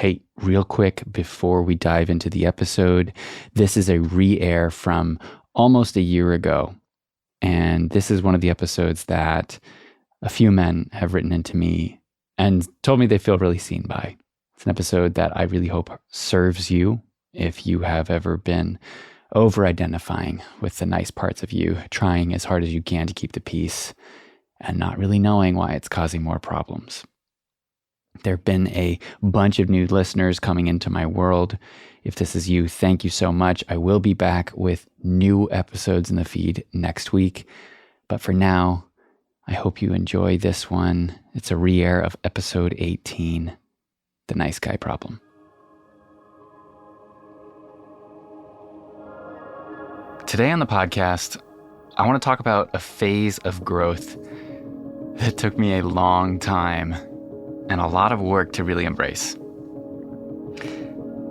Hey, real quick before we dive into the episode, this is a re-air from almost a year ago. And this is one of the episodes that a few men have written into me and told me they feel really seen by. It's an episode that I really hope serves you if you have ever been over-identifying with the nice parts of you, trying as hard as you can to keep the peace and not really knowing why it's causing more problems. There have been a bunch of new listeners coming into my world. If this is you, thank you so much. I will be back with new episodes in the feed next week. But for now, I hope you enjoy this one. It's a re-air of episode 18, The Nice Guy Problem. Today on the podcast, I want to talk about a phase of growth that took me a long time and a lot of work to really embrace.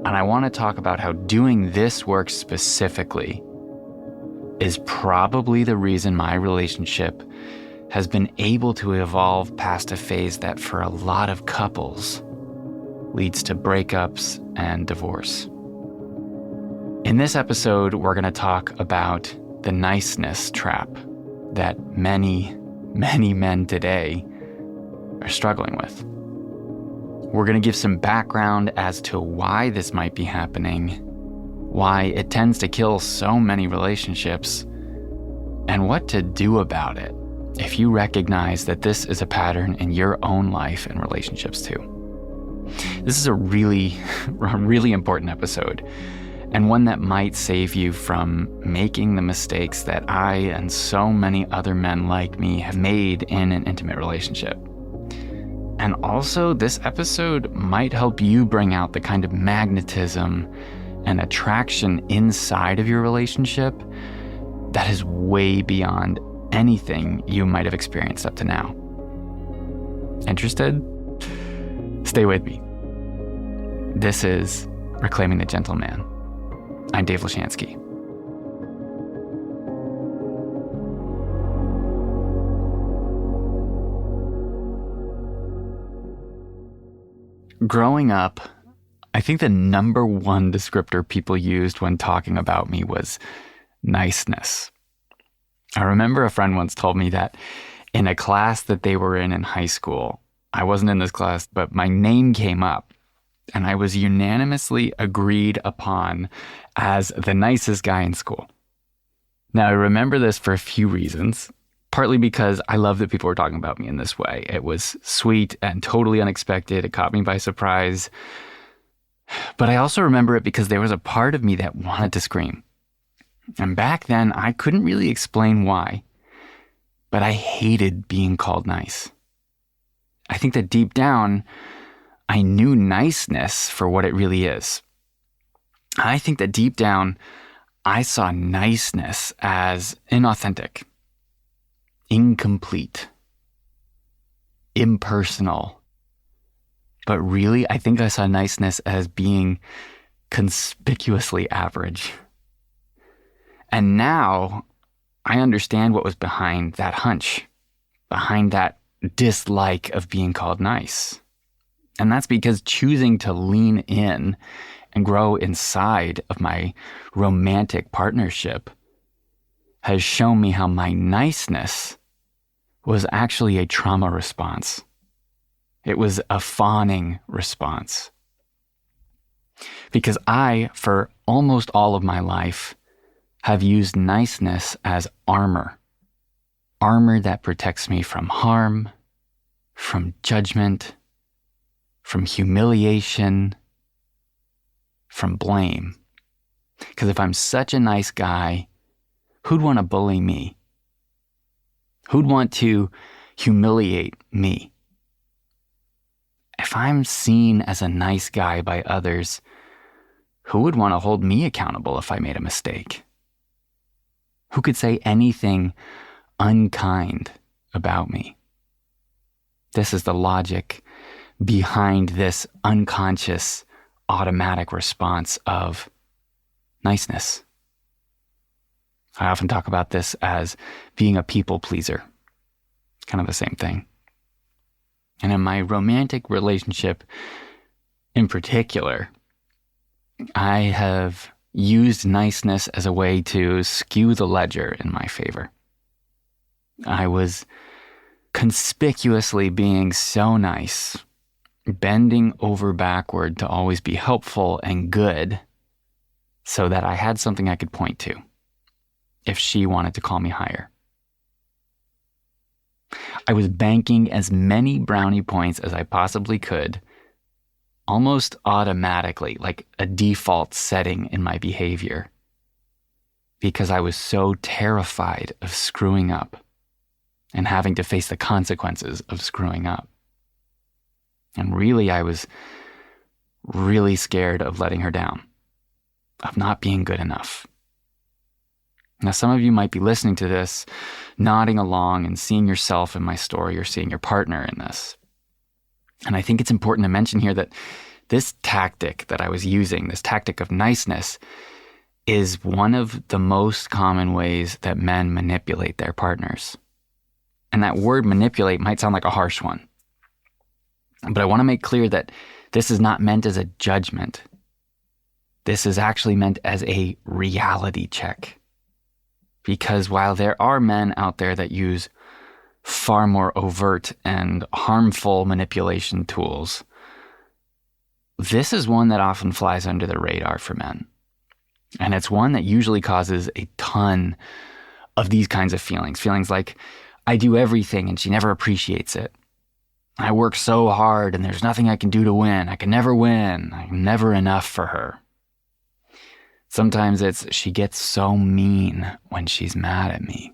And I want to talk about how doing this work specifically is probably the reason my relationship has been able to evolve past a phase that for a lot of couples leads to breakups and divorce. In this episode, we're going to talk about the niceness trap that many, many men today are struggling with. We're going to give some background as to why this might be happening, why it tends to kill so many relationships, and what to do about it if you recognize that this is a pattern in your own life and relationships too. This is a really important episode, and one that might save you from making the mistakes that I and so many other men like me have made in an intimate relationship. And also, this episode might help you bring out the kind of magnetism and attraction inside of your relationship that is way beyond anything you might have experienced up to now. Interested? Stay with me. This is Reclaiming the Gentleman. I'm Dave Lashansky. Growing up, I think the number one descriptor people used when talking about me was niceness. I remember a friend once told me that in a class that they were in high school, I wasn't in this class, but my name came up and I was unanimously agreed upon as the nicest guy in school. Now, I remember this for a few reasons. Partly because I love that people were talking about me in this way. It was sweet and totally unexpected. It caught me by surprise. But I also remember it because there was a part of me that wanted to scream. And back then, I couldn't really explain why. But I hated being called nice. I think that deep down, I knew niceness for what it really is. I think that deep down, I saw niceness as inauthentic, incomplete, impersonal. But really, I think I saw niceness as being conspicuously average. And now I understand what was behind that hunch, behind that dislike of being called nice. And that's because choosing to lean in and grow inside of my romantic partnership has shown me how my niceness was actually a trauma response. It was a fawning response. Because I, for almost all of my life, have used niceness as armor. Armor that protects me from harm, from judgment, from humiliation, from blame. Because if I'm such a nice guy, who'd want to bully me? Who'd want to humiliate me? If I'm seen as a nice guy by others, who would want to hold me accountable if I made a mistake? Who could say anything unkind about me? This is the logic behind this unconscious, automatic response of niceness. I often talk about this as being a people pleaser. Kind of the same thing. And in my romantic relationship, In particular, I have used niceness as a way to skew the ledger in my favor. I was conspicuously being so nice, bending over backward to always be helpful and good, so that I had something I could point to if she wanted to call me higher. I was banking as many brownie points as I possibly could, almost automatically, like a default setting in my behavior, because I was so terrified of screwing up and having to face the consequences of screwing up. And really, I was really scared of letting her down, of not being good enough. Now, some of you might be listening to this, nodding along and seeing yourself in my story or seeing your partner in this. And I think it's important to mention here that this tactic that I was using, this tactic of niceness, is one of the most common ways that men manipulate their partners. And that word manipulate might sound like a harsh one. But I want to make clear that this is not meant as a judgment. This is actually meant as a reality check. Because while there are men out there that use far more overt and harmful manipulation tools, this is one that often flies under the radar for men. And it's one that usually causes a ton of these kinds of feelings. Feelings like, I do everything and she never appreciates it. I work so hard and there's nothing I can do to win. I can never win. I'm never enough for her. Sometimes it's, she gets so mean when she's mad at me.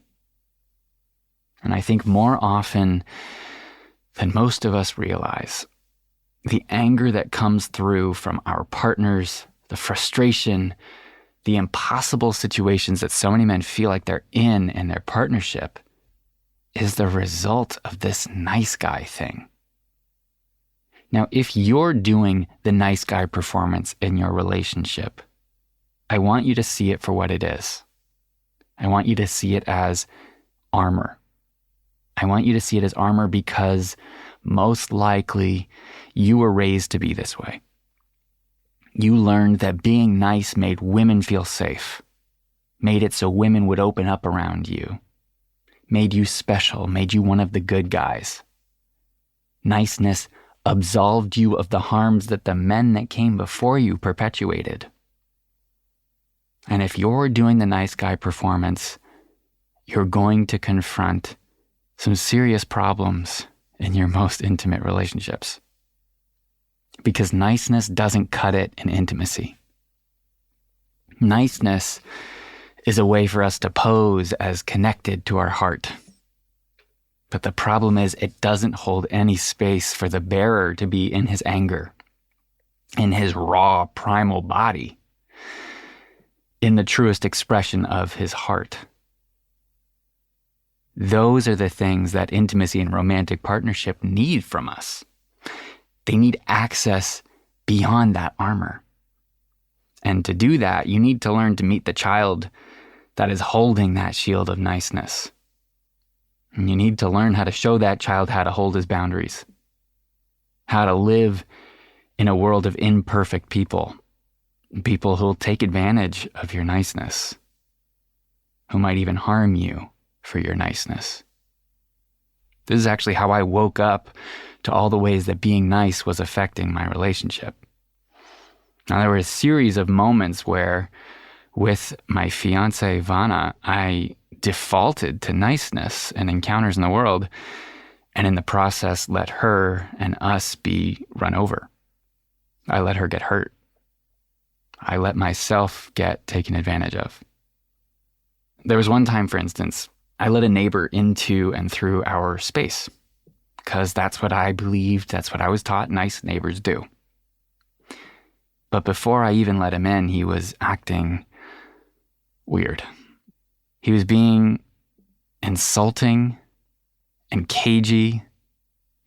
And I think more often than most of us realize, the anger that comes through from our partners, the frustration, the impossible situations that so many men feel like they're in their partnership is the result of this nice guy thing. Now, if you're doing the nice guy performance in your relationship, I want you to see it for what it is. I want you to see it as armor. I want you to see it as armor because most likely you were raised to be this way. You learned that being nice made women feel safe, made it so women would open up around you, made you special, made you one of the good guys. Niceness absolved you of the harms that the men that came before you perpetuated. And if you're doing the nice guy performance, you're going to confront some serious problems in your most intimate relationships. Because niceness doesn't cut it in intimacy. Niceness is a way for us to pose as connected to our heart. But the problem is it doesn't hold any space for the bearer to be in his anger, in his raw, primal body, in the truest expression of his heart. Those are the things that intimacy and romantic partnership need from us. They need access beyond that armor. And to do that, you need to learn to meet the child that is holding that shield of niceness. And you need to learn how to show that child how to hold his boundaries, how to live in a world of imperfect people who'll take advantage of your niceness, who might even harm you for your niceness. This is actually how I woke up to all the ways that being nice was affecting my relationship. Now, there were a series of moments where, with my fiancée, Vanna, I defaulted to niceness and encounters in the world, and in the process let her and us be run over. I let her get hurt. I let myself get taken advantage of. There was one time, for instance, I let a neighbor into and through our space because that's what I believed, that's what I was taught nice neighbors do. But before I even let him in, he was acting weird. He was being insulting and cagey.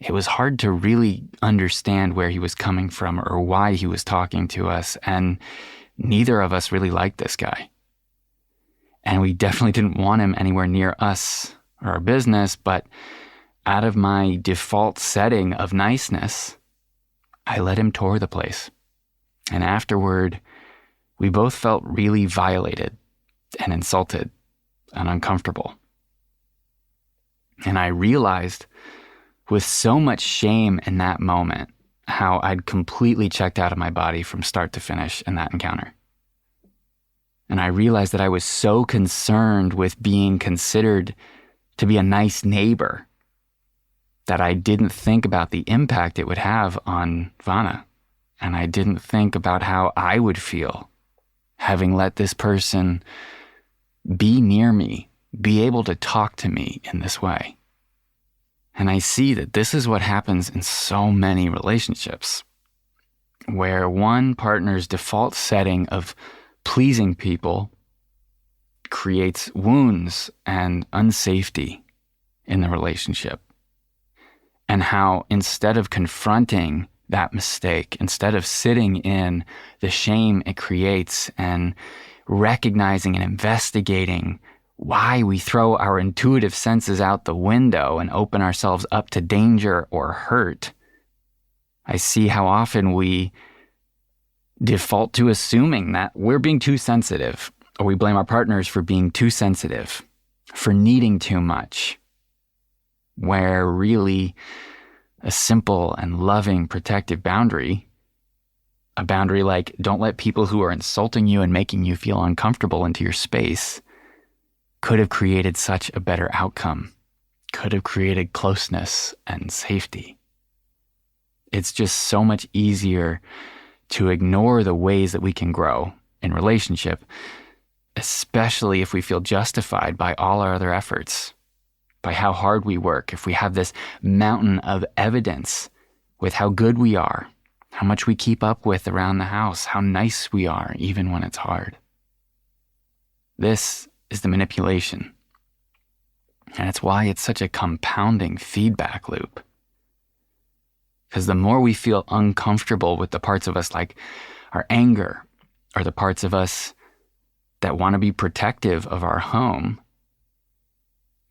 It was hard to really understand where he was coming from or why he was talking to us, and neither of us really liked this guy. And we definitely didn't want him anywhere near us or our business, but out of my default setting of niceness, I let him tour the place. And afterward, we both felt really violated and insulted and uncomfortable. And I realized with so much shame in that moment how I'd completely checked out of my body from start to finish in that encounter. And I realized that I was so concerned with being considered to be a nice neighbor that I didn't think about the impact it would have on Vana. And I didn't think about how I would feel having let this person be near me, be able to talk to me in this way. And I see that this is what happens in so many relationships, where one partner's default setting of pleasing people creates wounds and unsafety in the relationship. And how instead of confronting that mistake, instead of sitting in the shame it creates and recognizing and investigating why we throw our intuitive senses out the window and open ourselves up to danger or hurt, I see how often we default to assuming that we're being too sensitive, or we blame our partners for being too sensitive, for needing too much, where really a simple and loving protective boundary, a boundary like don't let people who are insulting you and making you feel uncomfortable into your space, could have created such a better outcome, could have created closeness and safety. It's just so much easier to ignore the ways that we can grow in relationship, especially if we feel justified by all our other efforts, by how hard we work, if we have this mountain of evidence with how good we are, how much we keep up with around the house, how nice we are, even when it's hard. This is the manipulation. And it's why it's such a compounding feedback loop. Because the more we feel uncomfortable with the parts of us like our anger, or the parts of us that want to be protective of our home,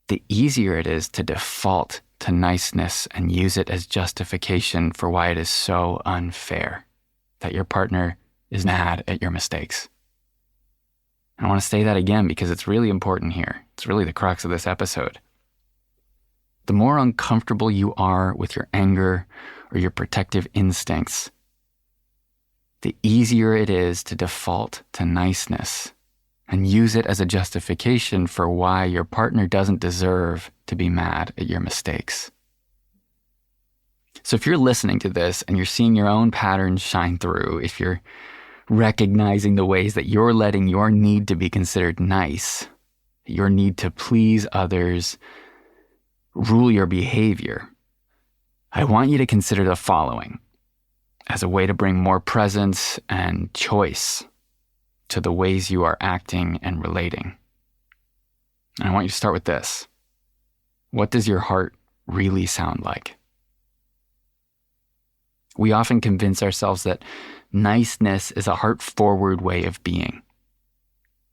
the easier it is to default to niceness and use it as justification for why it is so unfair that your partner is mad at your mistakes. I want to say that again because it's really important here. It's really the crux of this episode. The more uncomfortable you are with your anger or your protective instincts, the easier it is to default to niceness and use it as a justification for why your partner doesn't deserve to be mad at your mistakes. So if you're listening to this and you're seeing your own patterns shine through, if you're recognizing the ways that you're letting your need to be considered nice, your need to please others, rule your behavior, I want you to consider the following as a way to bring more presence and choice to the ways you are acting and relating. And I want you to start with this. What does your heart really sound like? We often convince ourselves that niceness is a heart-forward way of being,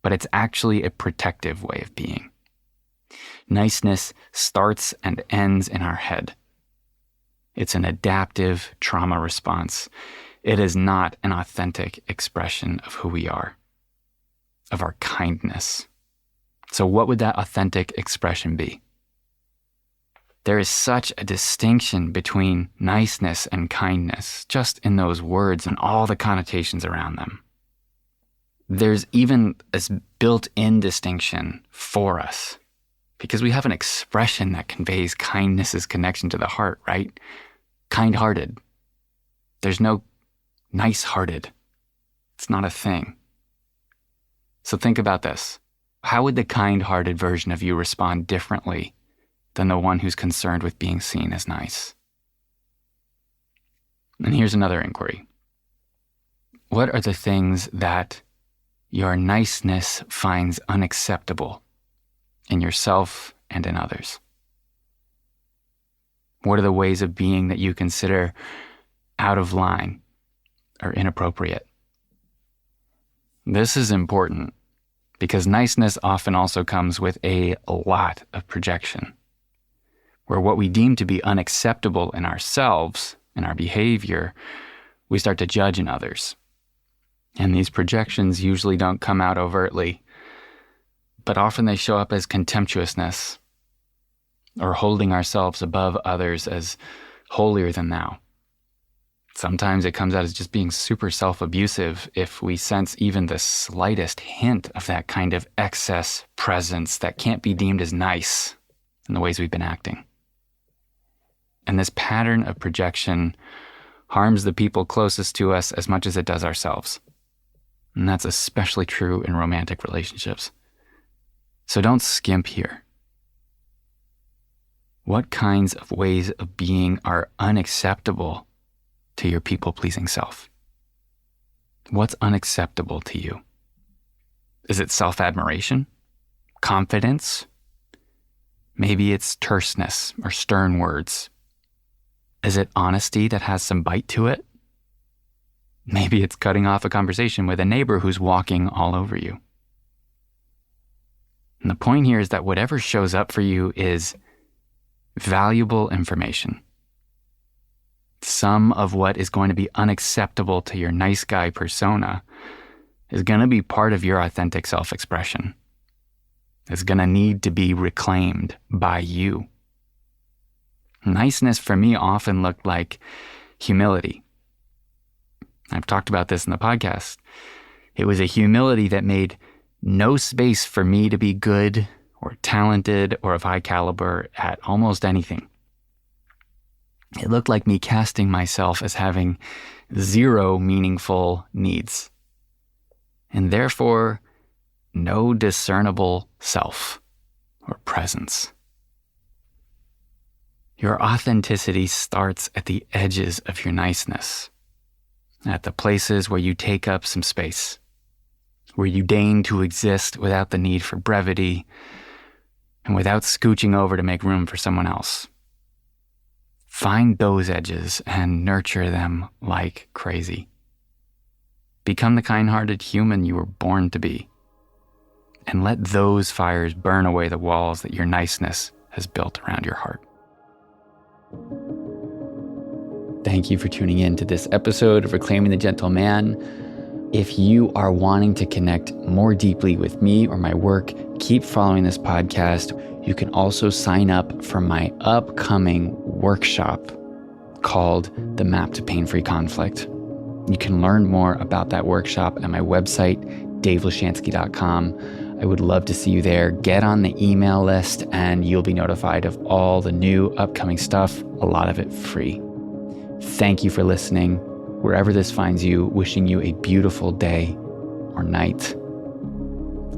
but it's actually a protective way of being. Niceness starts and ends in our head. It's an adaptive trauma response. It is not an authentic expression of who we are, of our kindness. So what would that authentic expression be? There is such a distinction between niceness and kindness, just in those words and all the connotations around them. There's even this built-in distinction for us, because we have an expression that conveys kindness's connection to the heart, right? Kind-hearted. There's no nice-hearted. It's not a thing. So think about this. How would the kind-hearted version of you respond differently than the one who's concerned with being seen as nice? And here's another inquiry. What are the things that your niceness finds unacceptable in yourself and in others? What are the ways of being that you consider out of line or inappropriate? This is important because niceness often also comes with a lot of projection, where what we deem to be unacceptable in ourselves, in our behavior, we start to judge in others. And these projections usually don't come out overtly, but often they show up as contemptuousness or holding ourselves above others as holier than thou. Sometimes it comes out as just being super self-abusive if we sense even the slightest hint of that kind of excess presence that can't be deemed as nice in the ways we've been acting. And this pattern of projection harms the people closest to us as much as it does ourselves. And that's especially true in romantic relationships. So don't skimp here. What kinds of ways of being are unacceptable to your people-pleasing self? What's unacceptable to you? Is it self-admiration? Confidence? Maybe it's terseness or stern words. Is it honesty that has some bite to it? Maybe it's cutting off a conversation with a neighbor who's walking all over you. And the point here is that whatever shows up for you is valuable information. Some of what is going to be unacceptable to your nice guy persona is going to be part of your authentic self-expression. It's going to need to be reclaimed by you. Niceness for me often looked like humility. I've talked about this in the podcast. It was a humility that made no space for me to be good or talented or of high caliber at almost anything. It looked like me casting myself as having zero meaningful needs, and therefore no discernible self or presence. Your authenticity starts at the edges of your niceness, at the places where you take up some space, where you deign to exist without the need for brevity and without scooching over to make room for someone else. Find those edges and nurture them like crazy. Become the kind-hearted human you were born to be, and let those fires burn away the walls that your niceness has built around your heart. Thank you for tuning in to this episode of Reclaiming the Gentle Man. If you are wanting to connect more deeply with me or my work, keep following this podcast. You can also sign up for my upcoming workshop called The Map to Pain-Free Conflict. You can learn more about that workshop at my website, davelashansky.com. I would love to see you there. Get on the email list and you'll be notified of all the new upcoming stuff, a lot of it free. Thank you for listening. Wherever this finds you, wishing you a beautiful day or night.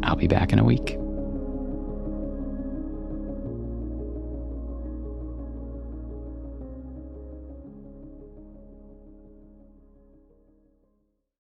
I'll be back in a week.